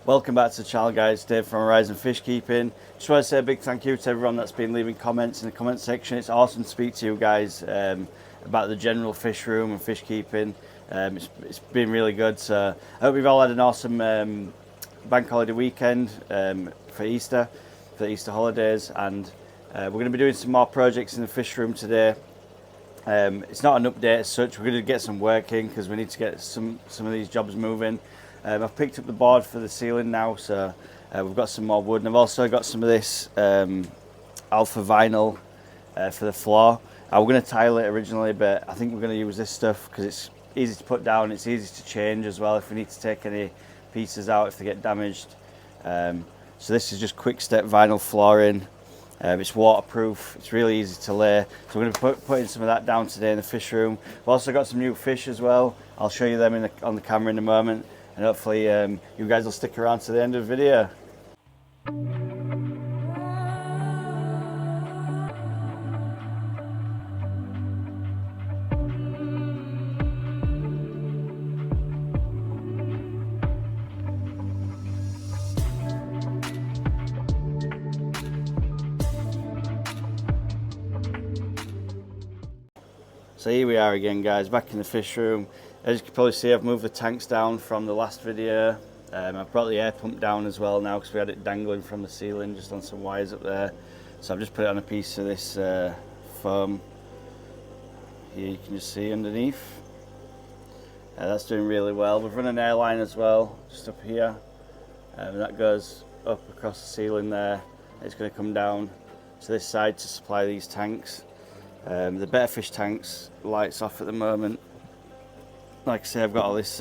Welcome back to the channel, guys. Dave from Horizon Fish Keeping. Just want to say a big thank you to everyone that's been leaving comments in the comment section. It's awesome to speak to you guys about the general fish room and fish keeping. It's been really good. So I hope we've all had an awesome bank holiday weekend for Easter, for the Easter holidays, and we're going to be doing some more projects in the fish room today. It's not an update as such. We're going to get some work in because we need to get some of these jobs moving. I've picked up the board for the ceiling now, so we've got some more wood, and I've also got some of this alpha vinyl for the floor. I was going to tile it originally, but I think we're going to use this stuff because it's easy to put down, it's easy to change as well if we need to take any pieces out if they get damaged. So this is just quick step vinyl flooring. It's waterproof, it's really easy to lay. So we're going to be putting some of that down today in the fish room. We've also got some new fish as well. I'll show you them on the camera in a moment. And hopefully you guys will stick around to the end of the video. So here we are again, guys, back in the fish room. As you can probably see, I've moved the tanks down from the last video. I've brought the air pump down as well now because we had it dangling from the ceiling just on some wires up there. So I've just put it on a piece of this foam. Here you can just see underneath. That's doing really well. We've run an air line as well, just up here. That goes up across the ceiling there. It's going to come down to this side to supply these tanks. The Better Fish tanks, lights off at the moment. Like I say, I've got all this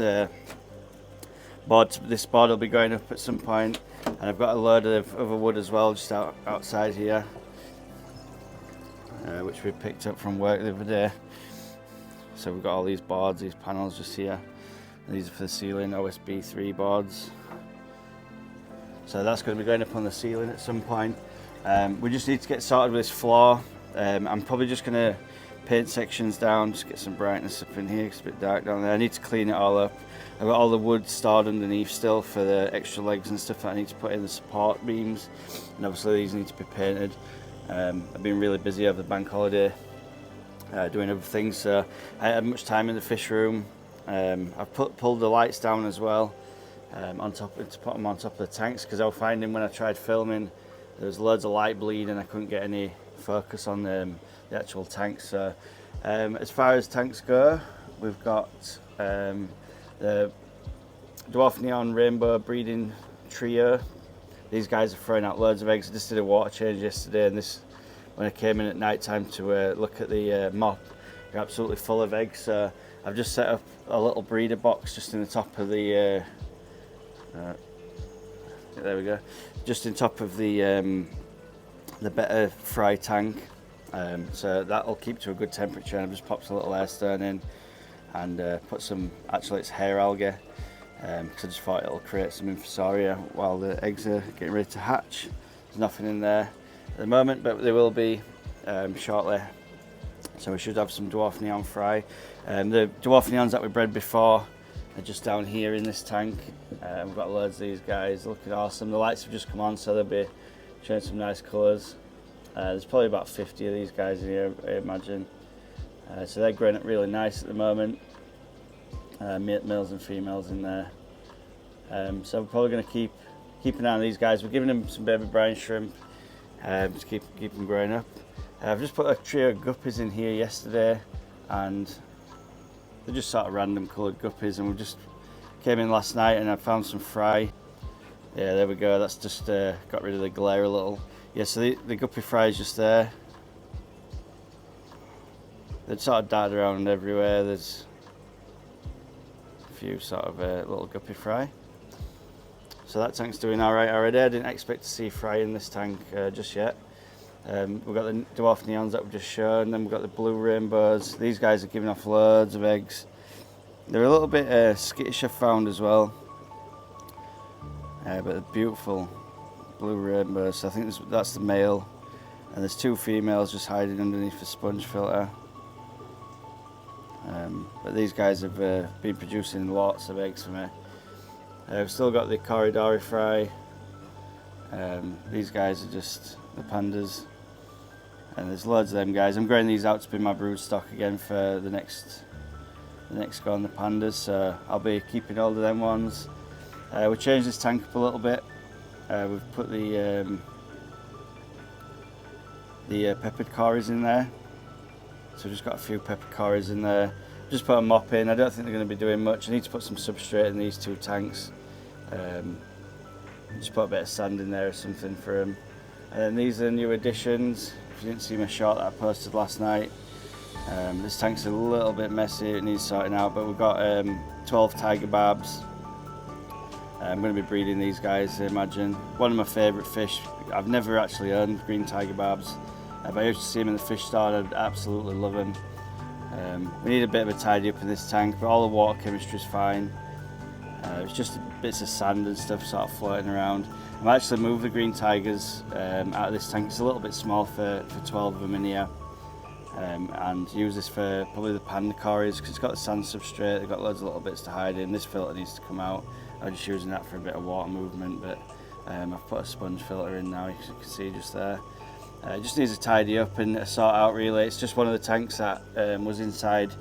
board. This board will be going up at some point, and I've got a load of other wood as well, just outside here, which we picked up from work the other day. So we've got all these boards, these panels just here. And these are for the ceiling, OSB 3 boards. So that's going to be going up on the ceiling at some point. We just need to get started with this floor. I'm probably just going to paint sections down, just get some brightness up in here, it's a bit dark down there. I need to clean it all up. I've got all the wood stored underneath still for the extra legs and stuff that I need to put in the support beams, and obviously these need to be painted. I've been really busy over the bank holiday doing other things, so I haven't had much time in the fish room. I've pulled the lights down as well to put them on top of the tanks, because I was finding when I tried filming there was loads of light bleed and I couldn't get any focus on the actual tanks. So as far as tanks go, we've got the Dwarf Neon Rainbow breeding trio. These guys are throwing out loads of eggs. I just did a water change yesterday, and when I came in at night time to look at the mop, they're absolutely full of eggs. So I've just set up a little breeder box just in the top of the there we go, just in top of the Better Fry tank. So that'll keep to a good temperature, and I've just popped a little air stone in and put some, actually it's hair algae, because I just thought it'll create some infusoria while the eggs are getting ready to hatch. There's nothing in there at the moment, but there will be shortly. So we should have some Dwarf Neon Fry. The Dwarf Neons that we bred before are just down here in this tank. We've got loads of these guys looking awesome. The lights have just come on, so they'll be showing some nice colours. There's probably about 50 of these guys in here, I imagine. So they're growing up really nice at the moment. Males and females in there. So we're probably going to keep an eye on these guys. We're giving them some baby brine shrimp, just keep them growing up. I've just put a trio of guppies in here yesterday, and they're just sort of random coloured guppies, and we just came in last night and I found some fry. Yeah, there we go, that's just got rid of the glare a little. Yeah, so the guppy fry is just there. They'd sort of darted around everywhere. There's a few sort of little guppy fry. So that tank's doing alright already. I didn't expect to see fry in this tank just yet. We've got the Dwarf Neons that we've just shown, then we've got the blue rainbows. These guys are giving off loads of eggs. They're a little bit skittish, I've found as well. But they're beautiful blue rainbows. So I think that's the male, and there's two females just hiding underneath the sponge filter. But these guys have been producing lots of eggs for me. We've still got the Corridori fry. These guys are just the pandas, and there's loads of them guys. I'm growing these out to be my brood stock again for the next go on the pandas, so I'll be keeping all of them ones. We changed this tank up a little bit. We've put the peppered cories in there, so we've just got a few peppered cories in there. Just put a mop in. I don't think they're going to be doing much. I need to put some substrate in these 2 tanks. Just put a bit of sand in there or something for them. And then these are new additions. If you didn't see my shot that I posted last night, this tank's a little bit messy, it needs sorting out, but we've got 12 tiger barbs. I'm going to be breeding these guys, I imagine. One of my favourite fish. I've never actually owned green tiger barbs, but I used to see them in the fish store and I'd absolutely love them. We need a bit of a tidy up in this tank, but all the water chemistry is fine. It's just bits of sand and stuff sort of floating around. I might actually move the green tigers out of this tank. It's a little bit small for 12 of them in here. And use this for probably the panda cories, because it's got the sand substrate, they've got loads of little bits to hide in. This filter needs to come out. I'm just using that for a bit of water movement, but I've put a sponge filter in now, you can see just there. It just needs to tidy up and sort out really. It's just one of the tanks that was inside,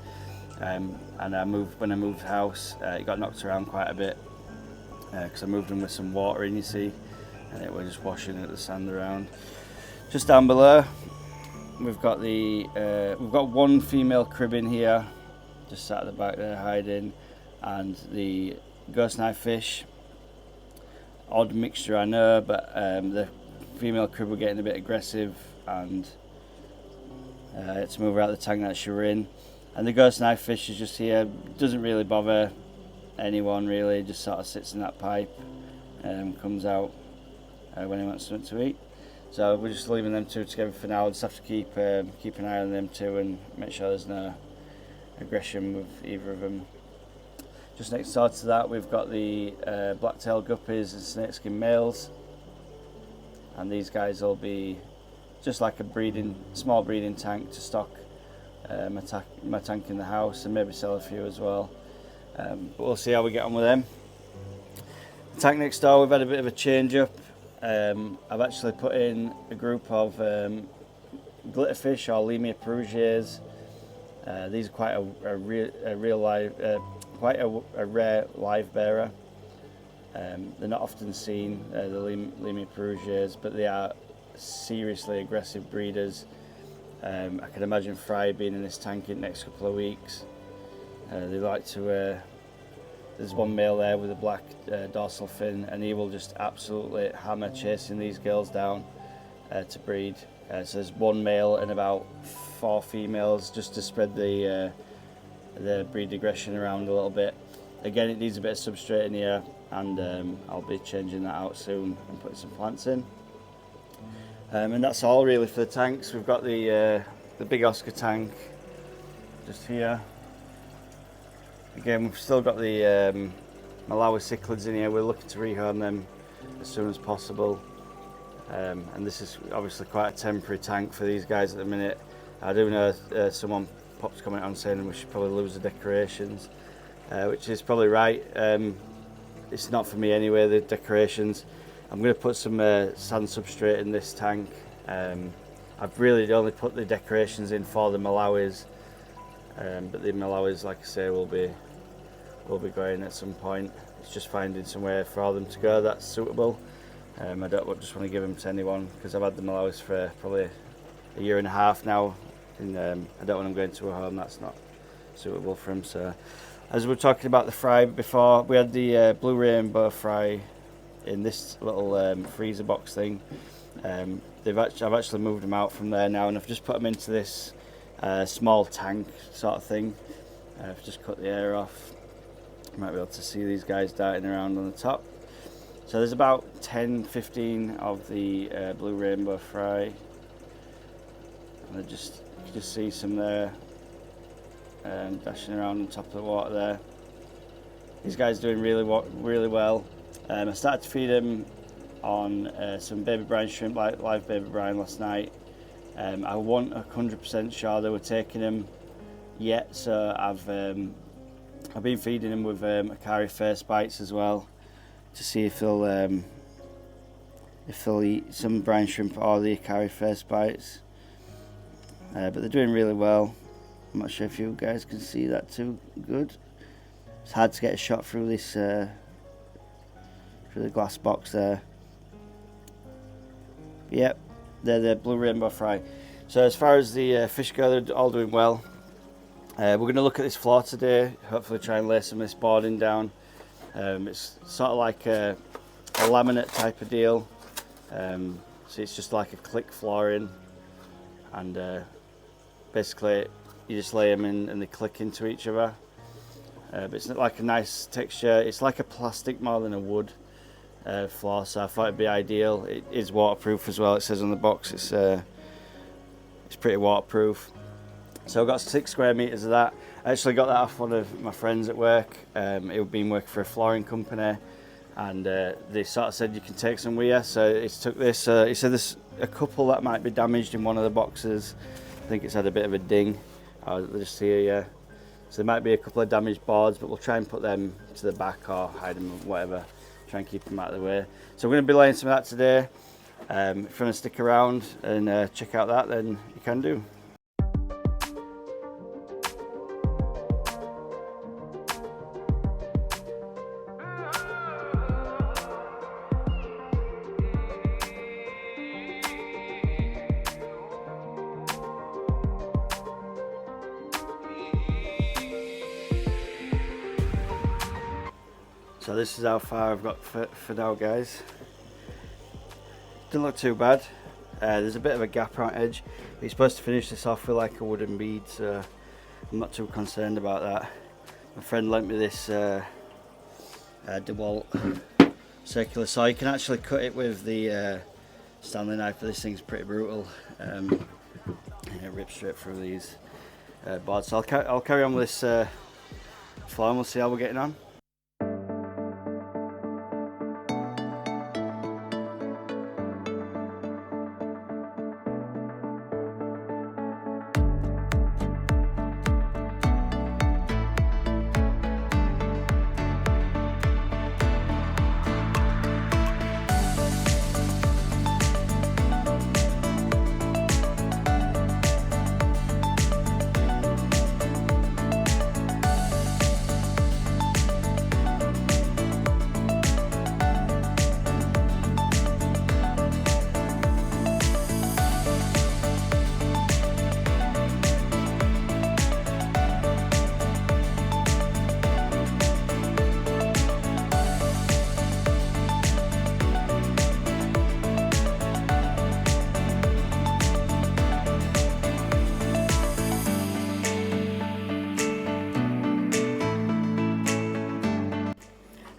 and when I moved house, it got knocked around quite a bit, because I moved them with some water in, you see, and it was just washing the sand around. Just down below, we've got one female crib in here, just sat at the back there hiding, and the ghost knife fish. Odd mixture, I know, but the female crib were getting a bit aggressive, and I had to move her out of the tank that she were in. And the ghost knife fish is just here, doesn't really bother anyone really, just sort of sits in that pipe and comes out when he wants something to eat. So we're just leaving them 2 together for now. We'll just have to keep an eye on them 2 and make sure there's no aggression with either of them. Just next door to that, we've got the black-tailed guppies and snakeskin males, and these guys will be just like a small breeding tank to stock my tank in the house, and maybe sell a few as well. But we'll see how we get on with them. The tank next door, we've had a bit of a change up. I've actually put in a group of glitterfish or Lemia perugiers. These are quite a rare live bearer. They're not often seen, the Lemia perugiers, but they are seriously aggressive breeders. I can imagine Fry being in this tank in the next couple of weeks. They like to. There's one male there with a black dorsal fin, and he will just absolutely hammer chasing these girls down to breed. So there's one male and about 4 females, just to spread the breed aggression around a little bit. Again, it needs a bit of substrate in here, and I'll be changing that out soon and putting some plants in. And that's all really for the tanks. We've got the big Oscar tank just here. Again, we've still got the Malawi cichlids in here. We're looking to rehome them as soon as possible. And this is obviously quite a temporary tank for these guys at the minute. I do know someone popped a comment on saying we should probably lose the decorations, which is probably right. It's not for me anyway, the decorations. I'm going to put some sand substrate in this tank. I've really only put the decorations in for the Malawis, but the Malawis, like I say, will be going at some point. It's just finding somewhere for them to go that's suitable. I don't just want to give them to anyone, because I've had the Malawis for probably a year and a half now, and I don't want them going to a home that's not suitable for them. So, as we were talking about the fry before, we had the blue rainbow fry in this little freezer box thing. I've actually moved them out from there now, and I've just put them into this small tank sort of thing. I've just cut the air off. You might be able to see these guys darting around on the top. So there's about 10-15 of the blue rainbow fry, and you can just see some there dashing around on top of the water there. These guys are doing really well. I started to feed them on some baby brine shrimp, live baby brine last night. I wasn't 100% sure they were taking them yet, so I've been feeding them with Akari face bites as well. to see if they'll eat some brine shrimp or the Ikari first bites. But they're doing really well. I'm not sure if you guys can see that too good. It's hard to get a shot through this through the glass box there. Yep, they're the blue rainbow fry. So as far as the fish go, they're all doing well. We're going to look at this floor today, hopefully try and lay some of this boarding down. It's sort of like a laminate type of deal. So it's just like a click flooring, and basically you just lay them in and they click into each other. But it's not like a nice texture, it's like a plastic more than a wood floor, so I thought it'd be ideal. It is waterproof as well, it says on the box. It's pretty waterproof. So I've got 6 square meters of that. I actually got that off one of my friends at work. He'd been working for a flooring company, and they sort of said you can take some with you. So he took this. He said there's a couple that might be damaged in one of the boxes. I think it's had a bit of a ding. I'll just here, yeah. So there might be a couple of damaged boards, but we'll try and put them to the back or hide them or whatever. Try and keep them out of the way. So we're going to be laying some of that today. If you want to stick around and check out that, then you can do. So this is how far I've got for now, guys. Doesn't look too bad. There's a bit of a gap around the edge. You're supposed to finish this off with like a wooden bead, so I'm not too concerned about that. My friend lent me this DeWalt circular saw. You can actually cut it with the Stanley knife, but this thing's pretty brutal. And it rips straight through these boards. So I'll carry on with this floor and we'll see how we're getting on.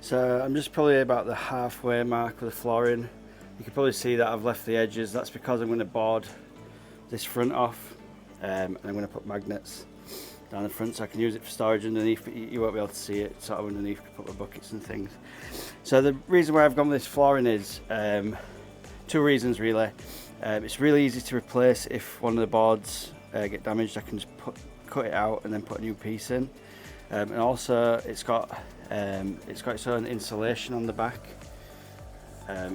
So I'm just probably about the halfway mark with the flooring. You can probably see that I've left the edges. That's because I'm going to board this front off, and I'm going to put magnets down the front so I can use it for storage underneath, but you won't be able to see it sort of underneath. Put my buckets and things. So the reason why I've gone with this flooring is 2 reasons really. It's really easy to replace if one of the boards get damaged. I can just cut it out and then put a new piece in, and also it's got its own insulation on the back,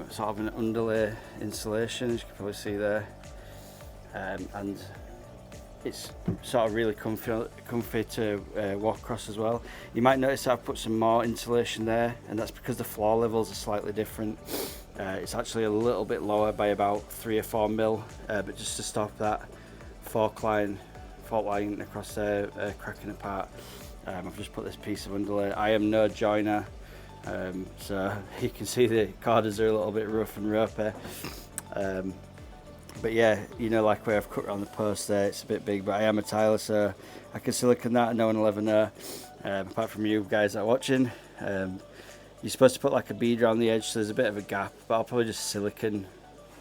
sort of an underlay insulation, as you can probably see there, and it's sort of really comfy to walk across as well. You might notice that I've put some more insulation there, and that's because the floor levels are slightly different. It's actually a little bit lower by about 3 or 4 mil, but just to stop that fault line across there cracking apart. I've just put this piece of underlay. I am no joiner, so you can see the corners are a little bit rough and ropey. But yeah, you know, like where I've cut around the post there, it's a bit big, but I am a tiler, so I can silicone that and no one will ever know, apart from you guys that are watching. You're supposed to put like a bead around the edge, so there's a bit of a gap, but I'll probably just silicone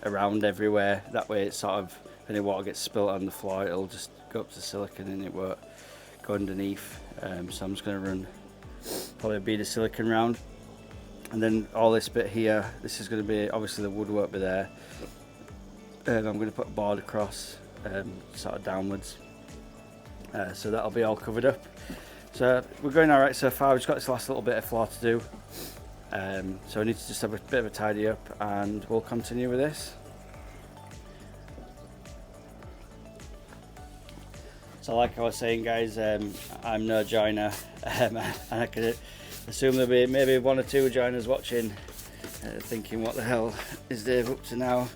around everywhere. That way it's sort of, if any water gets spilt on the floor, it'll just go up to silicone and it won't go underneath. So I'm just going to run probably a bead of silicone round, and then all this bit here, this is going to be, obviously the wood won't be there, and I'm going to put a board across, sort of downwards, so that'll be all covered up. So we're going alright so far. We've just got this last little bit of floor to do, So we need to just have a bit of a tidy up and we'll continue with this. So like I was saying, guys, I'm no joiner, and I could assume there'll be maybe 1 or 2 joiners watching, thinking what the hell is Dave up to now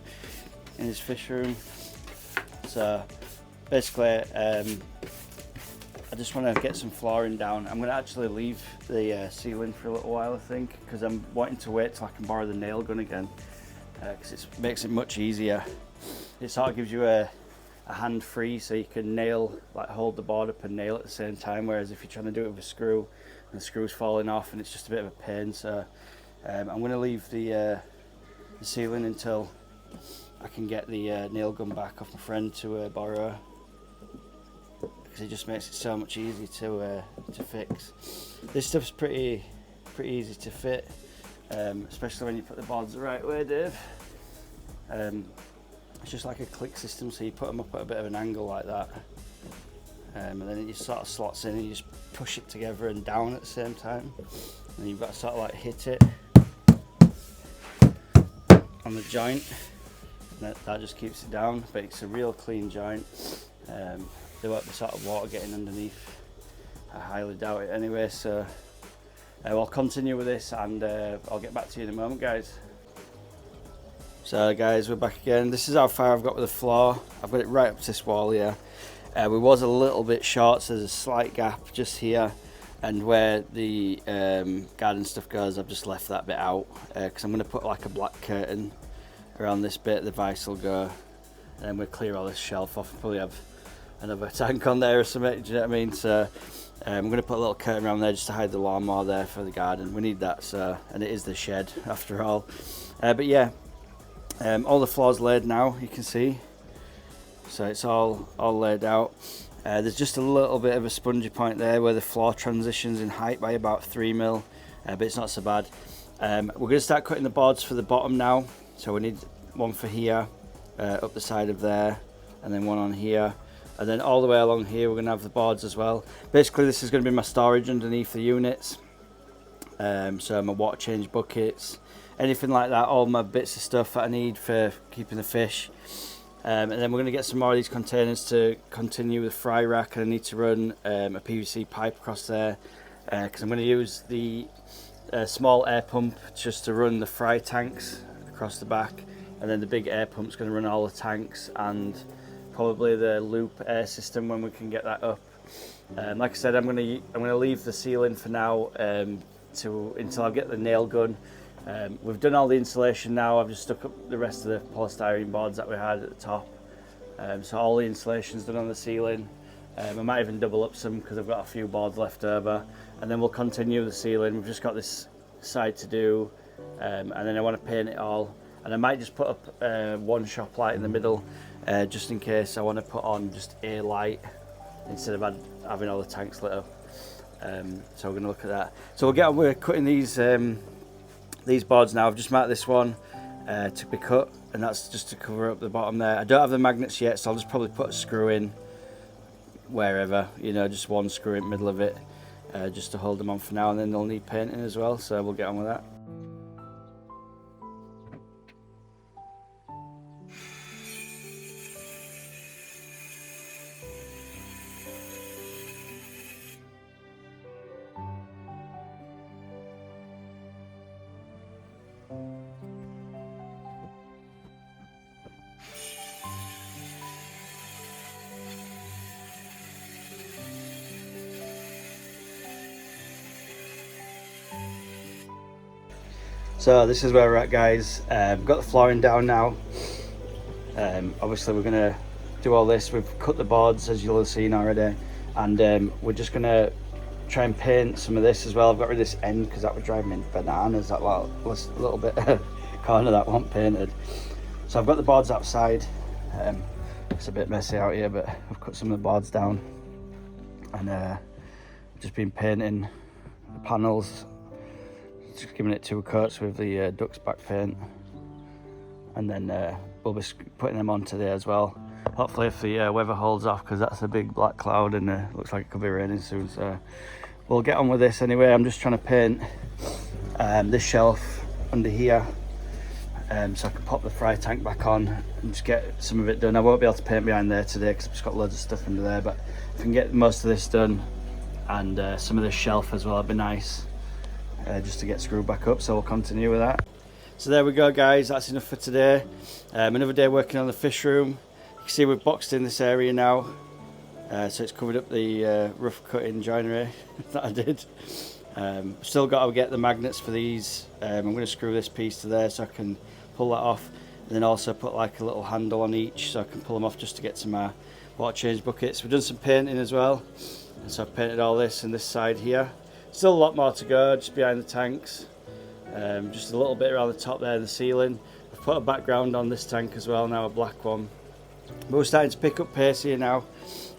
in his fish room. So basically, I just want to get some flooring down. I'm going to actually leave the ceiling for a little while, I think, because I'm wanting to wait till I can borrow the nail gun again, because it makes it much easier. It sort of gives you a hand free, so you can nail, like hold the board up and nail at the same time, whereas if you're trying to do it with a screw and the screw's falling off and it's just a bit of a pain. So I'm going to leave the ceiling until I can get the nail gun back off my friend to borrow, because it just makes it so much easier to fix. This stuff's pretty easy to fit, especially when you put the boards the right way, Dave. It's just like a click system, so you put them up at a bit of an angle like that, and then it just sort of slots in and you just push it together and down at the same time, and you've got to sort of like hit it on the joint, and that just keeps it down. But it's a real clean joint. There won't be sort of water getting underneath, I highly doubt it anyway. So I'll continue with this, and I'll get back to you in a moment, guys. So guys, we're back again. This is how far I've got with the floor. I've got it right up to this wall here. We was a little bit short, so there's a slight gap just here, and where the garden stuff goes, I've just left that bit out, because I'm going to put like a black curtain around this bit. The vice will go, and then we'll clear all this shelf off and probably have another tank on there or something, do you know what I mean? So I'm going to put a little curtain around there just to hide the lawnmower there for the garden. We need that, so, and it is the shed after all. But yeah, all the floor's laid now, you can see, so it's all laid out. There's just a little bit of a spongy point there where the floor transitions in height by about 3 mil, but it's not so bad. We're going to start cutting the boards for the bottom now, so we need one for here, up the side of there, and then one on here, and then all the way along here we're going to have the boards as well. Basically this is going to be my storage underneath the units, so my water change buckets, anything like that, all my bits of stuff that I need for keeping the fish. And then we're going to get some more of these containers to continue with the fry rack, and I need to run a PVC pipe across there, because I'm going to use the small air pump just to run the fry tanks across the back, and then the big air pump's going to run all the tanks and probably the loop air system when we can get that up. Like I said, I'm going to leave the ceiling for now until I get the nail gun. We've done all the insulation now. I've just stuck up the rest of the polystyrene boards that we had at the top. So all the insulation's done on the ceiling. I might even double up some because I've got a few boards left over. And then we'll continue the ceiling. We've just got this side to do. And then I want to paint it all. And I might just put up one shop light in the middle, just in case I want to put on just a light instead of having all the tanks lit up. So we're going to look at that. So we'll get on with cutting these boards now. I've just marked this one to be cut, and that's just to cover up the bottom there. I don't have the magnets yet, so I'll just probably put a screw in wherever, you know, just one screw in the middle of it, just to hold them on for now, and then they'll need painting as well, so we'll get on with that. So this is where we're at, guys. We've got the flooring down now. Obviously we're gonna do all this. We've cut the boards, as you'll have seen already, and we're just gonna try and paint some of this as well. I've got rid of this end because that was driving me bananas. That little bit corner that wasn't painted. So I've got the boards outside. It's a bit messy out here, but I've cut some of the boards down, and just been painting the panels, just giving it 2 coats with the Dux back paint, and then we'll be putting them on today as well. Hopefully if the weather holds off, because that's a big black cloud and looks like it could be raining soon. So we'll get on with this anyway. I'm just trying to paint this shelf under here, so I can pop the fry tank back on and just get some of it done. I won't be able to paint behind there today because I've just got loads of stuff under there, but if I can get most of this done and some of this shelf as well, that'd be nice, just to get screwed back up. So we'll continue with that. So there we go, guys, that's enough for today. Another day working on the fish room. You can see we've boxed in this area now, so it's covered up the rough cutting joinery that I did. Still got to get the magnets for these. I'm going to screw this piece to there so I can pull that off, and then also put like a little handle on each so I can pull them off just to get to my water change buckets. We've done some painting as well, and so I've painted all this and this side here. Still a lot more to go just behind the tanks, just a little bit around the top there in the ceiling. I've put a background on this tank as well now, a black one, but we're starting to pick up pace here now.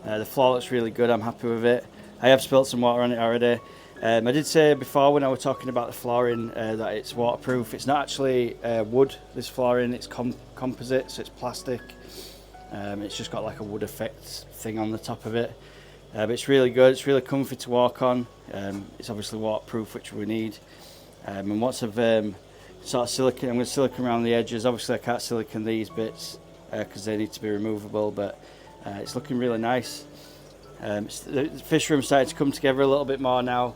The floor looks really good, I'm happy with it. I have spilt some water on it already. I did say before when I was talking about the flooring that it's waterproof. It's not actually wood, this flooring, it's composite, so it's plastic. It's just got like a wood effect thing on the top of it. But it's really good, it's really comfy to walk on. It's obviously waterproof, which we need. And once I've sort of silicone, I'm going to silicone around the edges. Obviously I can't silicone these bits because they need to be removable, but it's looking really nice. The fish room started to come together a little bit more now.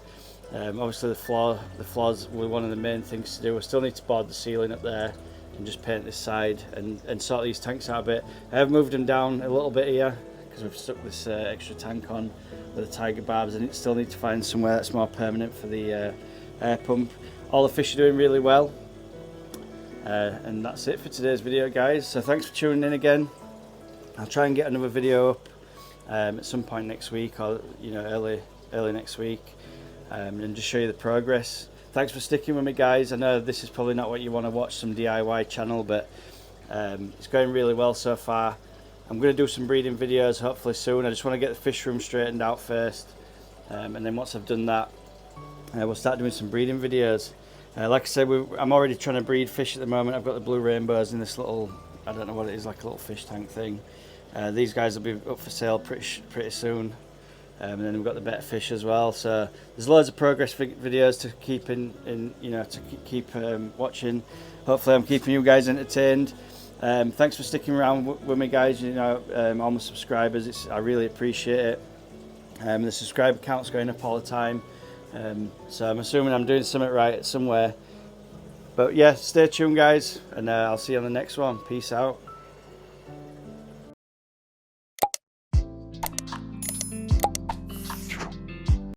Obviously the floors were one of the main things to do. I still need to board the ceiling up there and just paint this side and sort these tanks out a bit. I have moved them down a little bit here because we've stuck this extra tank on with the tiger barbs, and still need to find somewhere that's more permanent for the air pump. All the fish are doing really well, and that's it for today's video, guys. So thanks for tuning in again. I'll try and get another video up at some point next week, or early next week, and just show you the progress. Thanks for sticking with me, guys. I know this is probably not what you want to watch, some DIY channel, but it's going really well so far. I'm going to do some breeding videos hopefully soon. I just want to get the fish room straightened out first, and then once I've done that, we'll start doing some breeding videos. Like I said, I'm already trying to breed fish at the moment. I've got the blue rainbows in this little, I don't know what it is, like a little fish tank thing. These guys will be up for sale pretty soon, and then we've got the better fish as well. So there's loads of progress videos to keep keep watching. Hopefully I'm keeping you guys entertained. Thanks for sticking around with me, guys. All my subscribers, I really appreciate it. The subscriber count's going up all the time, so I'm assuming I'm doing something right somewhere. But yeah, stay tuned, guys, and I'll see you on the next one. Peace out.